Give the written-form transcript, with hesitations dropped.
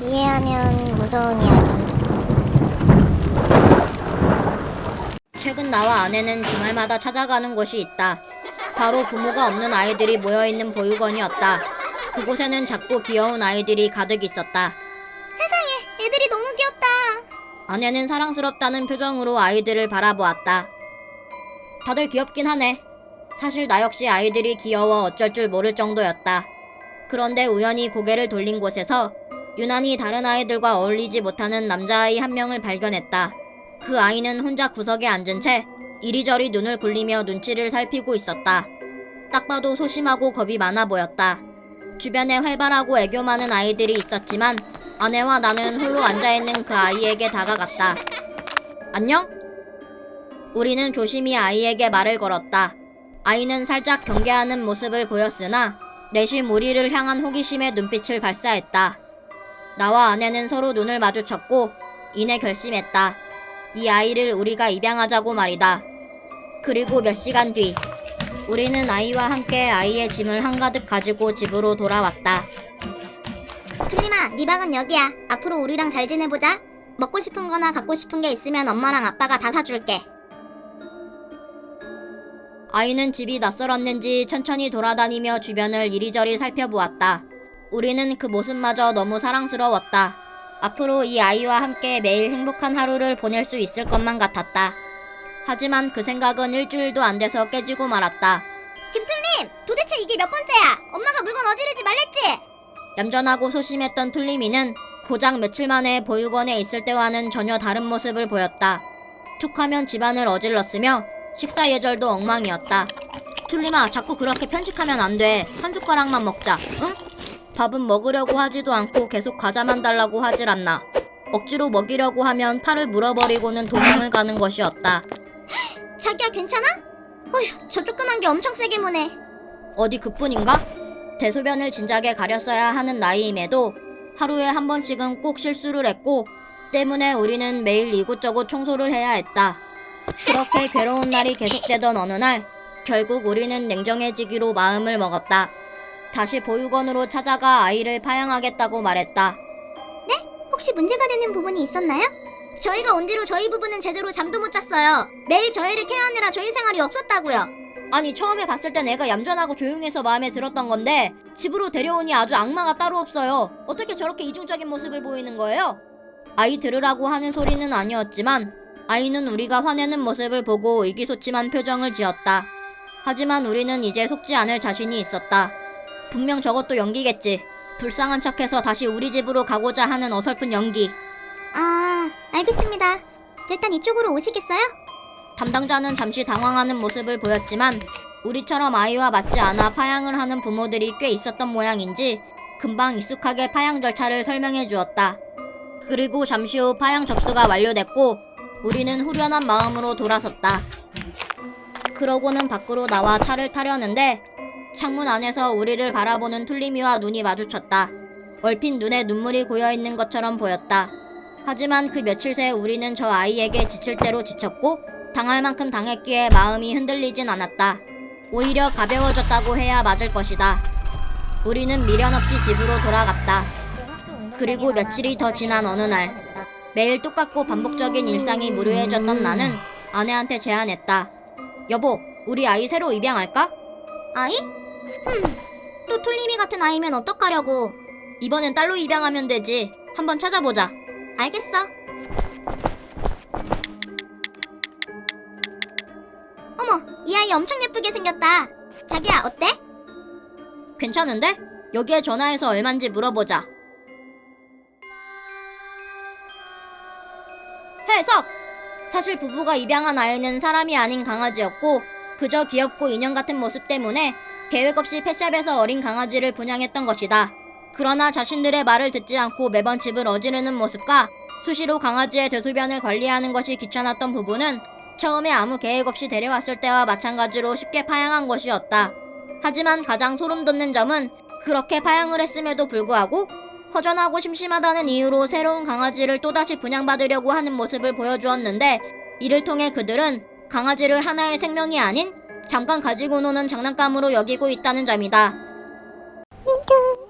이해하면 무서운 이야기. 최근 나와 아내는 주말마다 찾아가는 곳이 있다. 바로 부모가 없는 아이들이 모여있는 보육원이었다. 그곳에는 작고 귀여운 아이들이 가득 있었다. 세상에, 애들이 너무 귀엽다. 아내는 사랑스럽다는 표정으로 아이들을 바라보았다. 다들 귀엽긴 하네. 사실 나 역시 아이들이 귀여워 어쩔 줄 모를 정도였다. 그런데 우연히 고개를 돌린 곳에서 유난히 다른 아이들과 어울리지 못하는 남자아이 한 명을 발견했다. 그 아이는 혼자 구석에 앉은 채 이리저리 눈을 굴리며 눈치를 살피고 있었다. 딱 봐도 소심하고 겁이 많아 보였다. 주변에 활발하고 애교 많은 아이들이 있었지만 아내와 나는 홀로 앉아있는 그 아이에게 다가갔다. 안녕? 우리는 조심히 아이에게 말을 걸었다. 아이는 살짝 경계하는 모습을 보였으나 내심 우리를 향한 호기심의 눈빛을 발사했다. 나와 아내는 서로 눈을 마주쳤고 이내 결심했다. 이 아이를 우리가 입양하자고 말이다. 그리고 몇 시간 뒤 우리는 아이와 함께 아이의 짐을 한가득 가지고 집으로 돌아왔다. 툴림아, 네 방은 여기야. 앞으로 우리랑 잘 지내보자. 먹고 싶은 거나 갖고 싶은 게 있으면 엄마랑 아빠가 다 사줄게. 아이는 집이 낯설었는지 천천히 돌아다니며 주변을 이리저리 살펴보았다. 우리는 그 모습마저 너무 사랑스러웠다. 앞으로 이 아이와 함께 매일 행복한 하루를 보낼 수 있을 것만 같았다. 하지만 그 생각은 일주일도 안 돼서 깨지고 말았다. 김툴림, 도대체 이게 몇 번째야? 엄마가 물건 어지르지 말랬지? 얌전하고 소심했던 툴리미는 고작 며칠 만에 보육원에 있을 때와는 전혀 다른 모습을 보였다. 툭하면 집안을 어질렀으며 식사 예절도 엉망이었다. 툴리마, 자꾸 그렇게 편식하면 안 돼. 한 숟가락만 먹자, 응? 밥은 먹으려고 하지도 않고 계속 과자만 달라고 하질 않나. 억지로 먹이려고 하면 팔을 물어버리고는 도망을 가는 것이었다. 자기야, 괜찮아? 어휴, 저 조그만 게 엄청 세게 무네. 어디 그뿐인가? 대소변을 진작에 가렸어야 하는 나이임에도 하루에 한 번씩은 꼭 실수를 했고 때문에 우리는 매일 이곳저곳 청소를 해야 했다. 그렇게 괴로운 날이 계속되던 어느 날 결국 우리는 냉정해지기로 마음을 먹었다. 다시 보육원으로 찾아가 아이를 파양하겠다고 말했다. 혹시 문제가 되는 부분이 있었나요? 저희가 온 뒤로 저희 부부는 제대로 잠도 못 잤어요. 매일 저희를 케어하느라 저희 생활이 없었다고요. 아니, 처음에 봤을 땐 애가 얌전하고 조용해서 마음에 들었던 건데 집으로 데려오니 아주 악마가 따로 없어요. 어떻게 저렇게 이중적인 모습을 보이는 거예요? 아이 들으라고 하는 소리는 아니었지만 아이는 우리가 화내는 모습을 보고 의기소침한 표정을 지었다. 하지만 우리는 이제 속지 않을 자신이 있었다. 분명 저것도 연기겠지. 불쌍한 척해서 다시 우리 집으로 가고자 하는 어설픈 연기. 아, 알겠습니다. 일단 이쪽으로 오시겠어요? 담당자는 잠시 당황하는 모습을 보였지만 우리처럼 아이와 맞지 않아 파양을 하는 부모들이 꽤 있었던 모양인지 금방 익숙하게 파양 절차를 설명해 주었다. 그리고 잠시 후 파양 접수가 완료됐고 우리는 후련한 마음으로 돌아섰다. 그러고는 밖으로 나와 차를 타려는데 창문 안에서 우리를 바라보는 툴리미와 눈이 마주쳤다. 얼핏 눈에 눈물이 고여있는 것처럼 보였다. 하지만 그 며칠 새 우리는 저 아이에게 지칠 대로 지쳤고 당할 만큼 당했기에 마음이 흔들리진 않았다. 오히려 가벼워졌다고 해야 맞을 것이다. 우리는 미련 없이 집으로 돌아갔다. 그리고 며칠이 더 지난 어느 날 매일 똑같고 반복적인 일상이 무료해졌던 나는 아내한테 제안했다. 여보, 우리 아이 새로 입양할까? 아이? 또 툴림이 같은 아이면 어떡하려고. 이번엔 딸로 입양하면 되지. 한번 찾아보자. 알겠어. 어머, 이 아이 엄청 예쁘게 생겼다. 자기야, 어때? 괜찮은데? 여기에 전화해서 얼만지 물어보자. 해석! 사실 부부가 입양한 아이는 사람이 아닌 강아지였고 그저 귀엽고 인형 같은 모습 때문에 계획 없이 펫샵에서 어린 강아지를 분양했던 것이다. 그러나 자신들의 말을 듣지 않고 매번 집을 어지르는 모습과 수시로 강아지의 대소변을 관리하는 것이 귀찮았던 부부는 처음에 아무 계획 없이 데려왔을 때와 마찬가지로 쉽게 파양한 것이었다. 하지만 가장 소름 돋는 점은 그렇게 파양을 했음에도 불구하고 허전하고 심심하다는 이유로 새로운 강아지를 또다시 분양받으려고 하는 모습을 보여주었는데 이를 통해 그들은 강아지를 하나의 생명이 아닌 잠깐 가지고 노는 장난감으로 여기고 있다는 점이다. 민규.